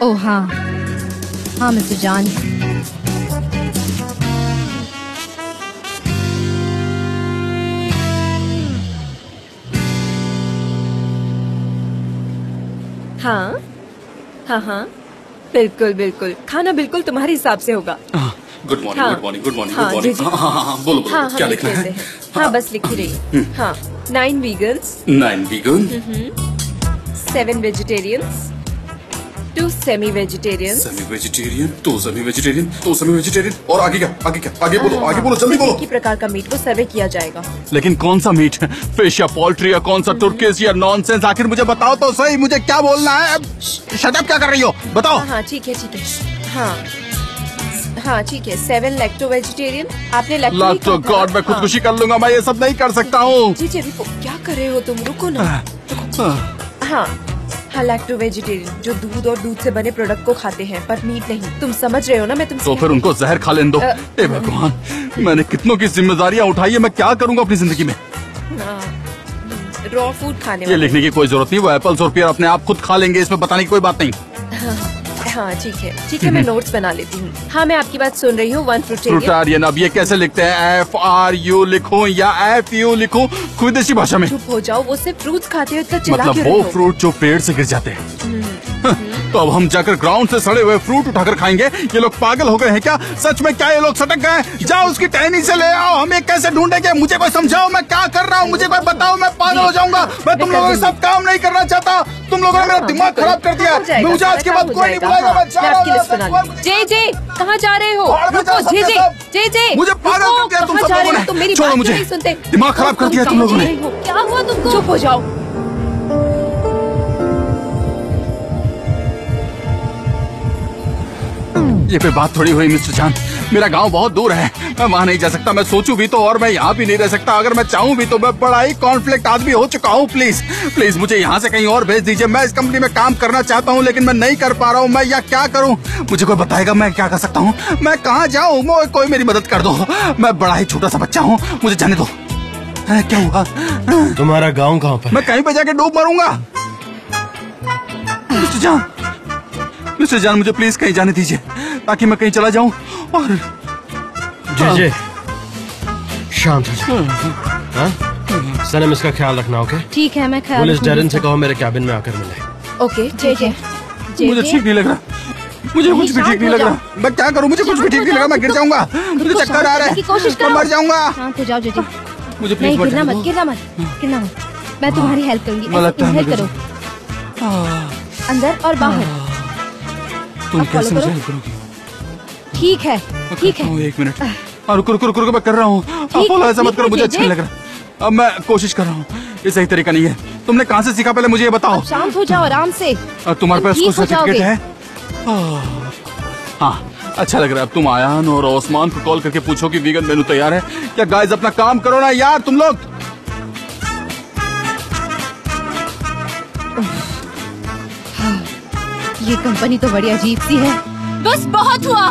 ओह हाँ हाँ मिस्टर जॉन। हाँ हाँ हाँ, बिल्कुल बिल्कुल। खाना बिल्कुल तुम्हारे हिसाब से होगा। गुड मॉर्निंग, हाँ। गुड मॉर्निंग, गुड मॉर्निंग, हाँ, गुड मॉर्निंग। जी, जी। हाँ, बोलो बोलो, हाँ, क्या हम लिखना लिख है? लेते हैं। हाँ, बस लिख ही रही हूँ। हाँ, 9 vegans, 9 vegan, 7 vegetarians, 2 semi-vegetarians, semi vegetarian, 2 semi vegetarian, 2 semi vegetarian. और आगे क्या? आगे क्या? आगे बोलो, आगे बोलो, जल्दी बोलो। एक ही प्रकार का मीट को सर्वे किया जाएगा। लेकिन कौन सा मीट? फिश या पोल्ट्री या कौन सा तुर्किश या नॉनसेंस? आखिर मुझे बताओ तो सही, मुझे क्या बोलना है? शट अप, क्या कर रही हो? बताओ। हाँ, ठीक है, ठीक है। हाँ हाँ, ठीक है। 7 lacto vegetarian। आपने lacto लग तो गॉड, मैं खुदकुशी कर लूंगा। मैं ये सब नहीं कर सकता हूँ। जी जी, रुको। क्या कर रहे हो तुम? रुको ना। हाँ हाँ, लैक्टो वेजिटेरियन, जो दूध और दूध से बने प्रोडक्ट को खाते हैं पर मीट नहीं। तुम समझ रहे हो ना मैं तुमसे? तो फिर उनको जहर खा लेने दो। ए भगवान, मैंने कितनों की जिम्मेदारियां उठाई है, मैं क्या करूंगा अपनी जिंदगी में? रॉ फूड खाने ये वाले। लिखने की कोई जरूरत नहीं, वो एप्पल्स और पेयर अपने आप खुद खा लेंगे, इसमें बताने की कोई बात नहीं। हाँ ठीक है, ठीक है, मैं नोट्स बना लेती हूँ। हाँ, मैं आपकी बात सुन रही हूँ। 1 फ्रूटेरियन। फ्रूटारियन, अब ये कैसे लिखते हैं? FRU लिखूं या FU लिखूं? कोई देसी भाषा में। चुप हो जाओ, वो सिर्फ फ्रूट्स खाते हो, इतना चिल्ला मतलब क्यों वो रहे हो? फ्रूट जो पेड़ से गिर जाते हैं। तो अब हम जाकर ग्राउंड से सड़े हुए फ्रूट उठाकर खाएंगे? ये लोग पागल हो गए हैं क्या? सच में क्या ये लोग सटक गए? जाओ उसकी टहनी से ले आओ, हमें कैसे ढूंढेंगे? मुझे कोई समझाओ, मैं क्या कर रहा हूँ? मुझे कोई बताओ, मैं पागल हो जाऊंगा। मैं तुम लोगों के साथ काम नहीं करना चाहता। तुम लोगों ने मेरा दिमाग खराब कर दिया। मुझे आज के बाद कोई नहीं बुलाएगा। मैं जा रहा हूँ। जे कहाँ जा रहे हो? बाहर में जा रुको, सकते सब। जे मुझे पागल कर दिया तुम सब लोगों ने। तुम मेरी छोड़ो बात मुझे। क्यों नहीं सुनते? दिमाग खराब कर दिया तुम लोगों ने। क्या हुआ तुमको? चुप हो जाओ। ये कोई बात थोड़ी हुई मिस्टर जान। मेरा गांव बहुत दूर है, मैं वहाँ नहीं जा सकता। मैं सोचूं भी तो, और मैं यहाँ भी नहीं रह सकता। अगर मैं चाहूँ भी तो मैं बड़ा ही कॉन्फ्लिक्ट आदमी हो चुका हूँ। प्लीज प्लीज मुझे यहाँ से कहीं और भेज दीजिए। मैं इस कंपनी में काम करना चाहता हूँ, लेकिन मैं नहीं कर पा रहा हूँ। मैं यहाँ क्या करूँ? मुझे कोई बताएगा मैं क्या कर सकता हूँ? मैं कहाँ जाऊँ? कोई मेरी मदद कर दो। मैं बड़ा ही छोटा सा बच्चा हूँ, मुझे जाने दो। क्या हुआ? तुम्हारा गांव कहाँ पर? मैं कहीं पे जाके डूब मरूंगा। मिस्टर जान, मुझे प्लीज कहीं जाने दीजिए ताकि मैं कहीं चला जाऊं। और जे शांत हो जाओ। हाँ? सनम, इसका ख्याल रखना, ओके? ठीक है, मैं ख्याल पुलिस रखूंगी। डेरन से कहो मेरे कैबिन में आकर मिले। ओके, जे मुझे ठीक नहीं लग रहा। मुझे कुछ भी ठीक नहीं लग रहा। मैं क्या करूं? मुझे कुछ भी ठीक नहीं लग रहा। मैं गिर जाऊंगा, मुझे चक्कर आ रहा है, मैं मर जाऊंगा। शांत हो जाओ जेजे। मुझे नहीं, प्लीज गिरना मत, गिरना मत, गिरना मत। मैं तुम्हारी हेल्प करूंगी। मैं लगता है हेल्प मैं करो, अंदर और बाहर। तुम अब कैसे follow मुझे करो। हेल्प करोगी? ठीक है, ठीक है। एक मिनट। रुको रुको रुको, मैं कर रहा हूँ। बोलो, ऐसा मत करो, मुझे अच्छा नहीं लग रहा। अब मैं कोशिश कर रहा हूँ, ये सही तरीका नहीं है। तुमने कहाँ से सीखा? पहले मुझे ये बताओ। शांत हो जाओ, आराम से। तुम्हारे पास ठीक कोई हो सर्टिफिकेट जाओगे। है? हाँ, अच्छा लग रहा है। अब तुम आयान और ओस्मान को कॉल करके पूछो कि वीगन मेनू तैयार है क्या। गाइस, अपना काम करो ना यार तुम लोग। ये कंपनी तो बड़ी अजीब सी है। बस बहुत हुआ,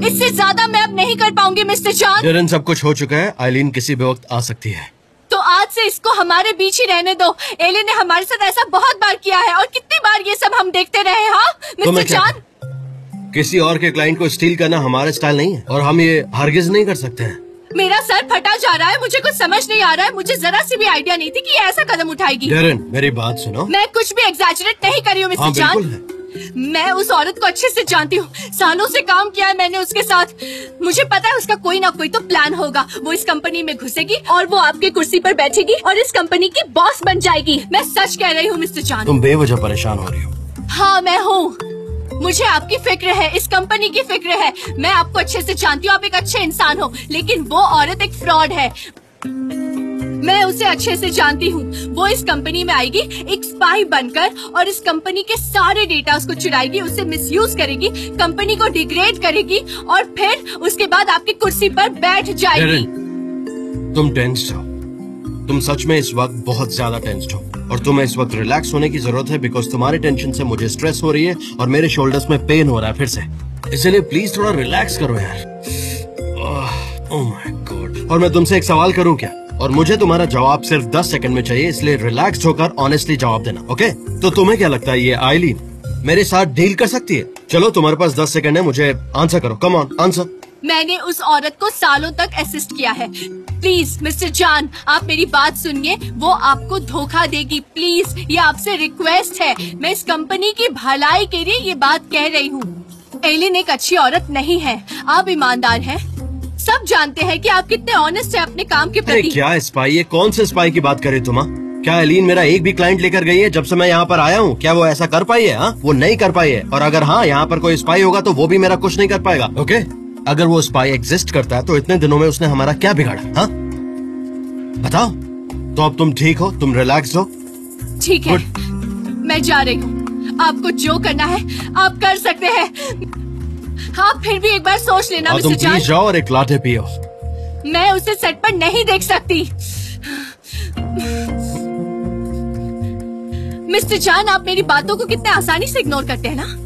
इससे ज्यादा मैं अब नहीं कर पाऊंगी मिस्टर जॉन। डेरन, सब कुछ हो चुका है। आइलीन किसी भी वक्त आ सकती है। तो आज से इसको हमारे बीच ही रहने दो। एलिन ने हमारे साथ ऐसा बहुत बार किया है और कितनी बार ये सब हम देखते रहे। हाँ मिस्टर जान, किसी और के क्लाइंट को स्टील करना हमारा स्टाइल नहीं है और हम ये हरगिज नहीं कर सकते हैं। मेरा सर फटा जा रहा है, मुझे कुछ समझ नहीं आ रहा है। मुझे जरा सी भी आइडिया नहीं थी कि ये ऐसा कदम उठाएगी। डेरेन, मेरी बात सुनो। मैं कुछ भी एग्जैजरेट नहीं कर रही हूँ मिस्टर जान। मैं उस औरत को अच्छे से जानती हूँ, सालों से काम किया है मैंने उसके साथ। मुझे पता है उसका कोई ना कोई तो प्लान होगा। वो इस कंपनी में घुसेगी और वो आपकी कुर्सी पर बैठेगी और इस कंपनी की बॉस बन जाएगी। मैं सच कह रही हूँ मिस्टर जान। तुम बेवजह परेशान हो रही हो। हाँ मैं हूँ, मुझे आपकी फिक्र है, इस कंपनी की फिक्र है। मैं आपको अच्छे से जानती हूँ, आप एक अच्छे इंसान हो, लेकिन वो औरत एक फ्रॉड है। मैं उसे अच्छे से जानती हूँ। वो इस कंपनी में आएगी एक स्पाई बनकर और इस कंपनी के सारे डेटा उसको चुराएगी, उसे मिसयूज करेगी, कंपनी को डिग्रेड करेगी और फिर उसके बाद आपकी कुर्सी पर बैठ जाएगी। तुम टेंस्ड हो, तुम सच में इस वक्त बहुत ज्यादा टेंस्ड हो और तुम्हें इस वक्त रिलैक्स होने की जरूरत है बिकॉज तुम्हारी टेंशन से मुझे स्ट्रेस हो रही है और मेरे शोल्डर्स में पेन हो रहा है फिर से। इसलिए प्लीज थोड़ा रिलैक्स करो यार। Oh my God. और मैं तुमसे एक सवाल करूं क्या? और मुझे तुम्हारा जवाब सिर्फ 10 सेकंड में चाहिए, इसलिए रिलैक्स होकर ऑनेस्टली जवाब देना, ओके? तो तुम्हें क्या लगता है ये आइलीन मेरे साथ डील कर सकती है? चलो तुम्हारे पास 10 सेकंड है, मुझे आंसर करो। Come on answer. मैंने उस औरत को सालों तक असिस्ट किया है। प्लीज मिस्टर जान, आप मेरी बात सुनिए। वो आपको धोखा देगी। प्लीज, ये आपसे रिक्वेस्ट है। मैं इस कंपनी की भलाई के लिए ये बात कह रही हूँ। एलिन एक अच्छी औरत नहीं है, आप ईमानदार हैं। सब जानते हैं कि आप कितने ऑनेस्ट हैं अपने काम के प्रति। क्या स्पाई है? कौन से स्पाई की बात करे तुम? क्या एलिन मेरा एक भी क्लाइंट लेकर गई है जब से मैं यहाँ पर आया हूँ? क्या वो ऐसा कर पाई है? हाँ, वो नहीं कर पाई है। और अगर हाँ यहाँ पर कोई स्पाई होगा तो वो भी मेरा कुछ नहीं कर पाएगा, ओके? अगर वो स्पाई एग्जिस्ट करता है तो इतने दिनों में उसने हमारा क्या बिगाड़ा? हाँ बताओ। तो अब तुम ठीक हो, तुम रिलैक्स हो? ठीक है, मैं जा रही हूँ। आपको जो करना है आप कर सकते हैं। हाँ, फिर भी एक बार सोच लेना मिस्टर जान। प्लीज जाओ और एक लाटे पियो। मैं उसे सेट पर नहीं देख सकती। मिस्टर जान, आप मेरी बातों को कितने आसानी से इग्नोर करते हैं ना।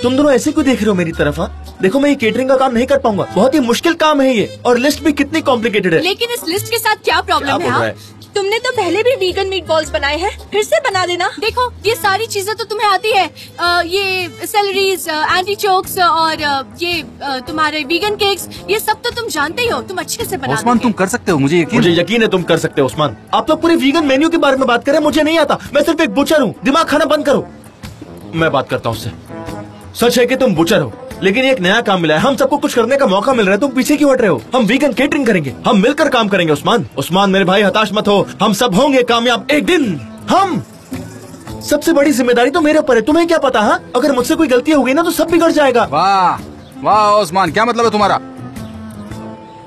तुम दोनों ऐसे क्यों देख रहे हो मेरी तरफ? हाँ देखो, मैं ये केटरिंग का काम नहीं कर पाऊंगा। बहुत ही मुश्किल काम है ये, और लिस्ट भी कितनी कॉम्प्लिकेटेड है। लेकिन इस लिस्ट के साथ क्या प्रॉब्लम है? हाँ? तुमने तो पहले भी वीगन मीट बॉल्स बनाए हैं, फिर से बना देना। देखो, ये सारी चीजें तो तुम्हें आती है। ये सेलरीज, एंटीचोक्स और ये तुम्हारे वीगन केक्स, ये सब तो तुम जानते ही हो। तुम अच्छे से बना उस्मान, तुम कर सकते हो, मुझे यकीन है तुम कर सकते हो। उस्मान, आप लोग पूरे वीगन मेन्यू के बारे में बात करें, मुझे नहीं आता। मैं सिर्फ एक बुचर हूँ। दिमाग खाना बंद करो, मैं बात करता हूँ उससे। सच है कि तुम बुचर हो, लेकिन एक नया काम मिला है। हम सबको कुछ करने का मौका मिल रहा है, तुम पीछे क्यों हट रहे हो? हम वीगन केटरिंग करेंगे, हम मिलकर काम करेंगे। उस्मान मेरे भाई, हताश मत हो, हम सब होंगे कामयाब एक दिन। हम सबसे बड़ी जिम्मेदारी तो मेरे ऊपर है, तुम्हें क्या पता? हाँ, अगर मुझसे कोई गलती हो गई ना तो सब बिगड़ जाएगा। वाह वाह उस्मान, क्या मतलब है तुम्हारा?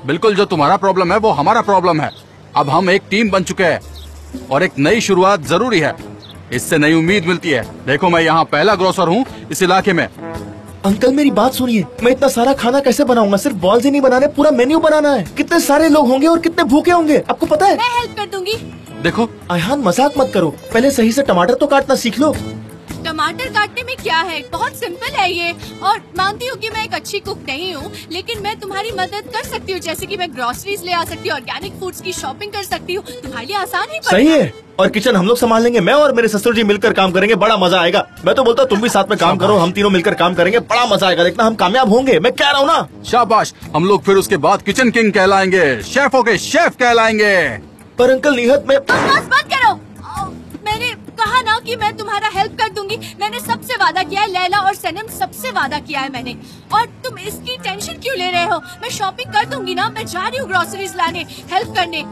बिल्कुल, जो तुम्हारा प्रॉब्लम है वो हमारा प्रॉब्लम है। अब हम एक टीम बन चुके हैं और एक नई शुरुआत जरूरी है, इससे नई उम्मीद मिलती है। देखो, मैं यहाँ पहला ग्रोसर हूँ इस इलाके में। अंकल मेरी बात सुनिए, मैं इतना सारा खाना कैसे बनाऊंगा? सिर्फ बॉल्स ही नहीं बनाने, पूरा मेन्यू बनाना है। कितने सारे लोग होंगे और कितने भूखे होंगे, आपको पता है? मैं हेल्प कर दूंगी। देखो अयहान, मजाक मत करो, पहले सही से टमाटर तो काटना सीख लो। टमाटर काटने में क्या है, बहुत सिंपल है ये। और मानती हूँ कि मैं एक अच्छी कुक नहीं हूँ, लेकिन मैं तुम्हारी मदद कर सकती हूँ। जैसे कि मैं ग्रोसरीज ले आ सकती हूँ, ऑर्गेनिक फूड्स की शॉपिंग कर सकती हूँ। तुम्हारे लिए आसान ही सही है। और किचन हम लोग संभाल लेंगे, मैं और मेरे ससुर जी मिलकर काम करेंगे, बड़ा मजा आएगा। मैं तो बोलता हूँ तुम भी साथ में काम करो, हम तीनों मिलकर काम करेंगे, बड़ा मजा आएगा। देखना, हम कामयाब होंगे, मैं कह रहा हूँ ना। शाबाश, हम लोग फिर उसके बाद किचन किंग कहलाएंगे, शेफों के शेफ कहलाएंगे। पर अंकल निहत, मैं बंद करो। मैंने कहा ना कि मैं तुम्हारा हेल्प कर दूंगी। मैंने सबसे वादा किया है, लैला और सनम सबसे वादा किया है मैंने। और तुम इसकी टेंशन क्यों ले रहे हो? मैं शॉपिंग कर दूंगी ना, मैं जा रही हूँ ग्रोसरीज लाने, हेल्प करने।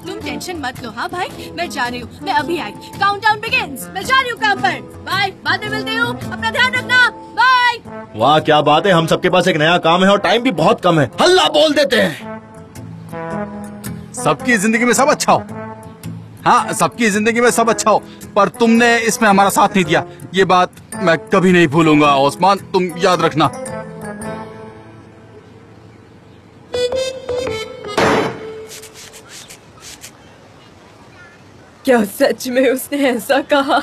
तुम टेंशन मत लो। हाँ भाई, मैं जा रही हूँ, मैं अभी आई। काउंटडाउन बिगिंस, मैं जा रही हूँ काम पर। बाय, बाद में मिलते हूँ, अपना ध्यान रखना, बाय। वाह क्या बात है, हम सबके पास एक नया काम है और टाइम भी बहुत कम है। हल्ला बोल देते हैं। सबकी जिंदगी में सब अच्छा हो, हाँ, सबकी जिंदगी में सब अच्छा हो, पर तुमने इसमें हमारा साथ नहीं दिया। ये बात मैं कभी नहीं भूलूंगा ओस्मान, तुम याद रखना। क्या सच में उसने ऐसा कहा?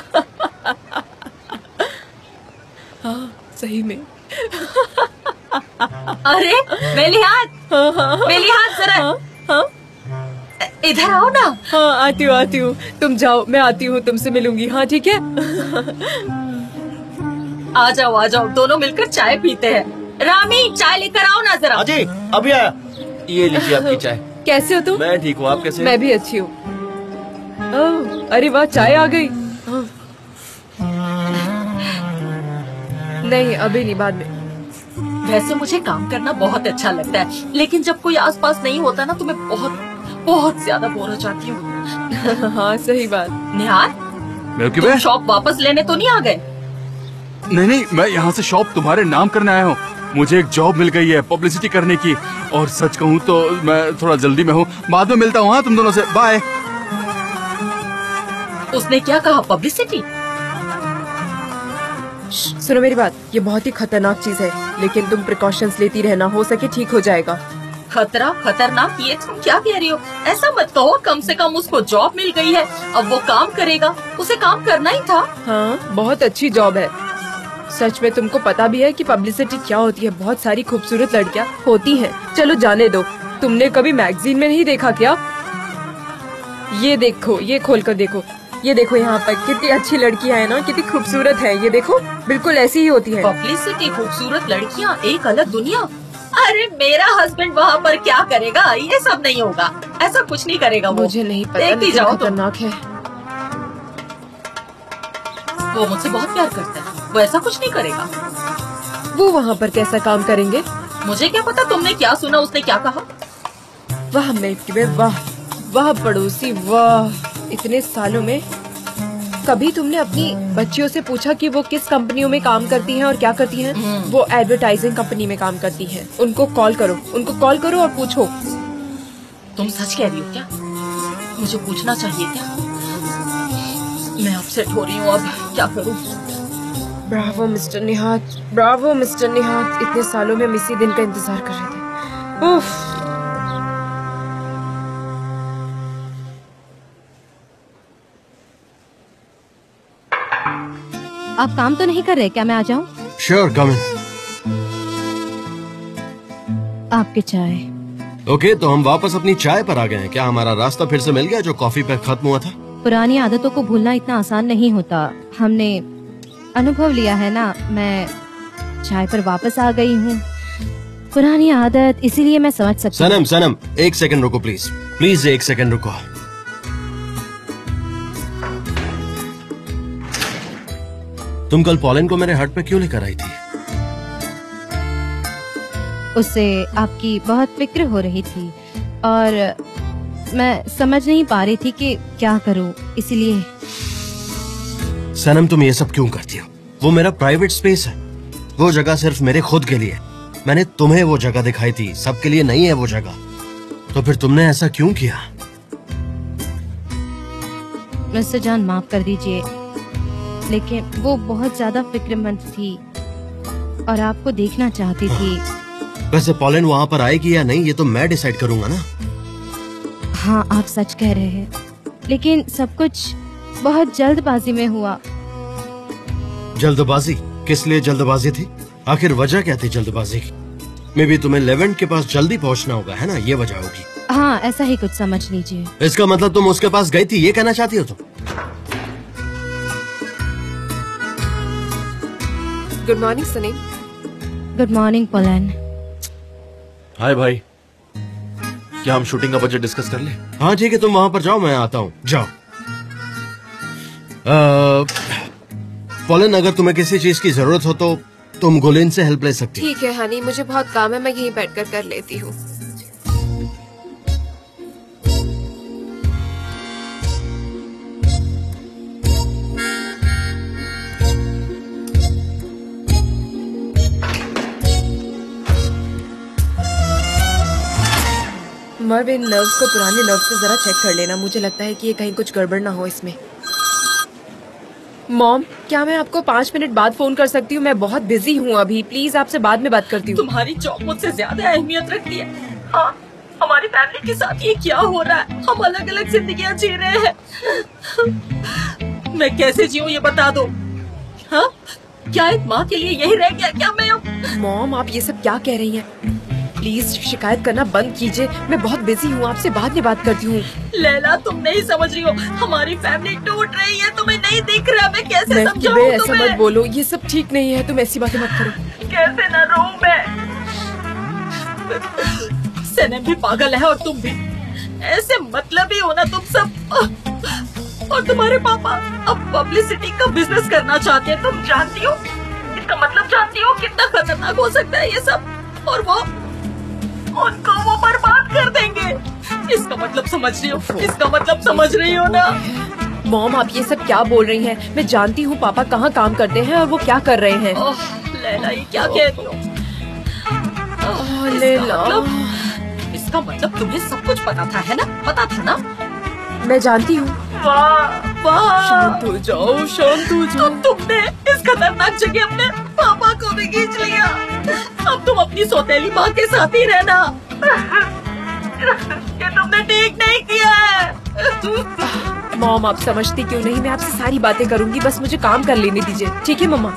हाँ, सही में। अरे मेलिहात जरा इधर आओ ना। हाँ, आती हूँ। तुम जाओ, मैं आती हूँ, तुमसे मिलूंगी। हाँ ठीक है। आ जाओ, दोनों मिलकर चाय पीते हैं। रामी, चाय लेकर आओ ना जरा। अजी, अभी आया। ये लीजिए आपकी चाय। कैसे हो तुम? मैं ठीक हूँ, आप कैसे? मैं भी अच्छी हूँ। अरे वाह, चाय आ गई। नहीं, अभी नहीं, बाद में। वैसे मुझे काम करना बहुत अच्छा लगता है, लेकिन जब कोई आसपास नहीं होता ना तो मैं बहुत ज्यादा बोर हो जाती हूँ। हाँ, सही बात। निहाल, तुम शॉप वापस लेने तो नहीं आ गए? नहीं, मैं यहाँ से शॉप तुम्हारे नाम करने आया हूँ। मुझे एक जॉब मिल गई है पब्लिसिटी करने की, और सच कहूँ तो मैं थोड़ा जल्दी में हूँ। बाद में मिलता हूँ। हाँ, तुम दोनों से बाय। उसने क्या कहा? पब्लिसिटी? सुनो मेरी बात, ये बहुत ही खतरनाक चीज है, लेकिन तुम प्रिकॉशंस लेती रहना, हो सके ठीक हो जाएगा। खतरा? खतरनाक? ये तुम क्या कह रही हो? ऐसा मत कहो। कम से कम उसको जॉब मिल गई है, अब वो काम करेगा। उसे काम करना ही था। हाँ, बहुत अच्छी जॉब है। सच में तुमको पता भी है कि पब्लिसिटी क्या होती है? बहुत सारी खूबसूरत लड़कियाँ होती हैं। चलो जाने दो। तुमने कभी मैगजीन में नहीं देखा क्या? ये देखो, ये खोल कर देखो। ये देखो यहाँ पर कितनी अच्छी लड़कियाँ है ना, कितनी खूबसूरत है। ये देखो, बिल्कुल ऐसी ही होती है। पब्लिसिटी, खूबसूरत लड़कियाँ, एक अलग दुनिया। अरे मेरा हस्बैंड वहाँ पर क्या करेगा? ये सब नहीं होगा, ऐसा कुछ नहीं करेगा वो। मुझे नहीं पता, देखती जाओ। खतरनाक है। वो मुझसे बहुत प्यार करता है, वो ऐसा कुछ नहीं करेगा। वो वहाँ पर कैसा काम करेंगे? मुझे क्या पता। तुमने क्या सुना? उसने क्या कहा? वाह महबूबे, वाह वाह पड़ोसी, वाह। इतने सालों में कभी तुमने अपनी बच्चियों से पूछा कि वो किस कंपनियों में काम करती हैं और क्या करती हैं? वो एडवर्टाइजिंग कंपनी में काम करती हैं। उनको कॉल करो और पूछो। तुम सच कह रही हो क्या? मुझे पूछना चाहिए क्या? मैं अपसेट हो रही हूँ, अब क्या करूँ? Bravo mister निहात, Bravo mister निहात। इतने सालों में हम इसी दिन का इंतजार कर रहे थे। उफ। आप काम तो नहीं कर रहे क्या? मैं आ जाऊं? श्योर, कम इन। आपके चाय। ओके, तो हम वापस अपनी चाय पर आ गए हैं। क्या हमारा रास्ता फिर से मिल गया जो कॉफी पे खत्म हुआ था? पुरानी आदतों को भूलना इतना आसान नहीं होता। हमने अनुभव लिया है ना। मैं चाय पर वापस आ गई हूँ। पुरानी आदत, इसीलिए मैं समझ सकती हूँ। सनम, एक सेकंड रुको प्लीज, एक सेकंड रुको। तुम कल पॉलन को मेरे हट पे क्यों लेकर आई थी? उससे आपकी बहुत फिक्र हो रही थी और मैं समझ नहीं पा रही थी कि क्या करूं, इसलिए। सनम, तुम ये सब क्यों करती हो? वो मेरा प्राइवेट स्पेस है। वो जगह सिर्फ मेरे खुद के लिए। मैंने तुम्हें वो जगह दिखाई थी, सबके लिए नहीं है वो जगह। तो फिर तुमने ऐसा क्यों किया? मिस्टर जान, माफ कर दीजिए, लेकिन वो बहुत ज्यादा फिक्रमंद थी और आपको देखना चाहती थी। वैसे पॉलन वहाँ पर आएगी या नहीं, ये तो मैं डिसाइड करूंगा ना। हाँ, आप सच कह रहे हैं, लेकिन सब कुछ बहुत जल्दबाजी में हुआ। जल्दबाजी? किस लिए जल्दबाजी थी? आखिर वजह क्या थी जल्दबाजी की? मे बी तुम्हें लेवेंट के पास जल्दी पहुंचना होगा, है ना? ये वजह होगी। हाँ, ऐसा ही कुछ समझ लीजिए। इसका मतलब तुम उसके पास गई थी, ये कहना चाहती हो तुम? Good morning Sunny. Good morning पॉलन। हाय भाई, क्या हम शूटिंग का बजट डिस्कस कर ले? हाँ ठीक है, तुम वहां पर जाओ, मैं आता हूँ। जाओ। पॉलन, अगर तुम्हें किसी चीज की जरूरत हो तो तुम गुलिन से हेल्प ले सकती हो। ठीक है हनी, मुझे बहुत काम है, मैं यहीं बैठकर कर लेती हूँ। मम्मा इन नर्व्स को पुराने नर्व से जरा चेक कर लेना, मुझे लगता है कि ये कहीं कुछ गड़बड़ ना हो इसमें। मॉम, क्या मैं आपको 5 मिनट बाद फोन कर सकती हूँ? मैं बहुत बिजी हूँ अभी, प्लीज आपसे बाद में बात करती हूँ। तुम्हारी जॉब मुझसे ज्यादा अहमियत रखती है। हाँ, हमारी फैमिली के साथ ये क्या हो रहा है? हम अलग अलग जिंदगियाँ जी रहे हैं। मैं कैसे जीऊँ ये बता दो। हाँ, क्या एक माँ के लिए यही रह गया क्या मैं अब? मॉम, आप ये सब क्या कह रही हैं? प्लीज शिकायत करना बंद कीजिए, मैं बहुत बिजी हूँ, आपसे बाद में बात करती हूँ। लैला, तुम नहीं समझ रही हो, हमारी फैमिली टूट रही है, तुम्हें नहीं दिख रहा? मैं कैसे समझाऊं तुम्हें? ऐसा मत बोलो, ये सब ठीक नहीं है, तुम ऐसी बातें मत करो। कैसे ना रहूं मैं? सनम भी पागल है और तुम भी। ऐसे मतलब ही हो ना तुम सब। और तुम्हारे पापा अब पब्लिसिटी का बिजनेस करना चाहते हैं, तुम जानती हो? इसका मतलब जानती हो कितना खतरनाक हो सकता है ये सब? और वो उनको वो बर्बाद कर देंगे। इसका मतलब समझ रही हो? इसका मतलब समझ रही हो ना? मॉम, आप ये सब क्या बोल रही हैं? मैं जानती हूँ पापा कहाँ काम करते हैं और वो क्या कर रहे हैं। लैला, ये क्या कह रही हो? लैला, इसका मतलब तुम्हें सब कुछ पता था, है ना? पता था ना? मैं जानती हूँ। शांत हो जाओ, शांत हो जाओ। तुमने इस खतरनाक जगह अपने पापा को भी खींच लिया। अब तुम अपनी सौतेली माँ के साथ ही रहना। ये तुमने ठीक नहीं किया है। मॉम, आप समझती क्यों नहीं? मैं आपसे सारी बातें करूंगी, बस मुझे काम कर लेने दीजिए, ठीक है मम्मा?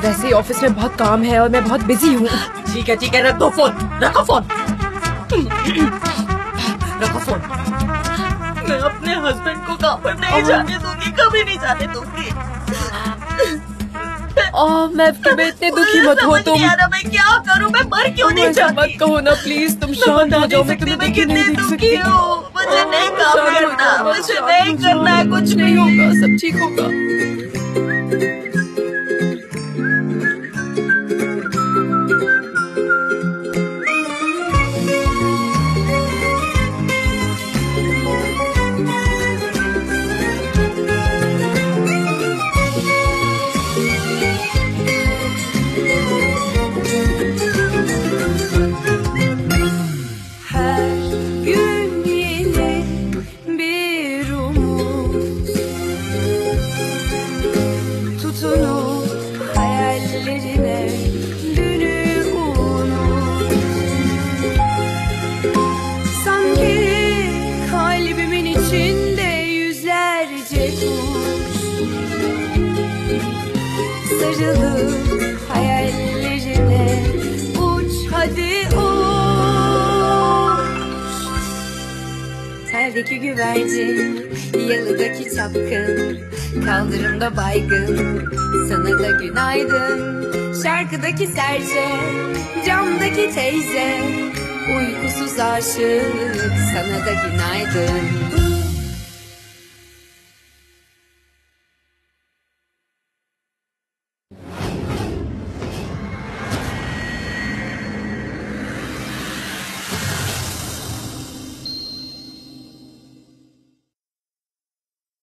वैसे ही ऑफिस में बहुत काम है और मैं बहुत बिजी हूँ। ठीक है, रख दो फोन, रखो फोन। रखो फोन। मैं अपने हस्बैंड को काम पर नहीं जाने दूंगी, कभी नहीं जाने दूंगी। मैं इतने दुखी मत हो तुम। मैं क्या करूं? मैं मर क्यों नहीं जाती? मत कहो ना प्लीज, तुम शांत हो जाओ। मैं तुम्हें दुखी नहीं देख सकती। मुझे नहीं काम करना, मुझे नहीं करना है, कुछ नहीं होगा, सब ठीक होगा। Serdeki güvercin, yalıdaki çapkın, kaldırımda baygın, sana da günaydın. Şarkıdaki serçe, camdaki teyze, uykusuz aşık, sana da günaydın.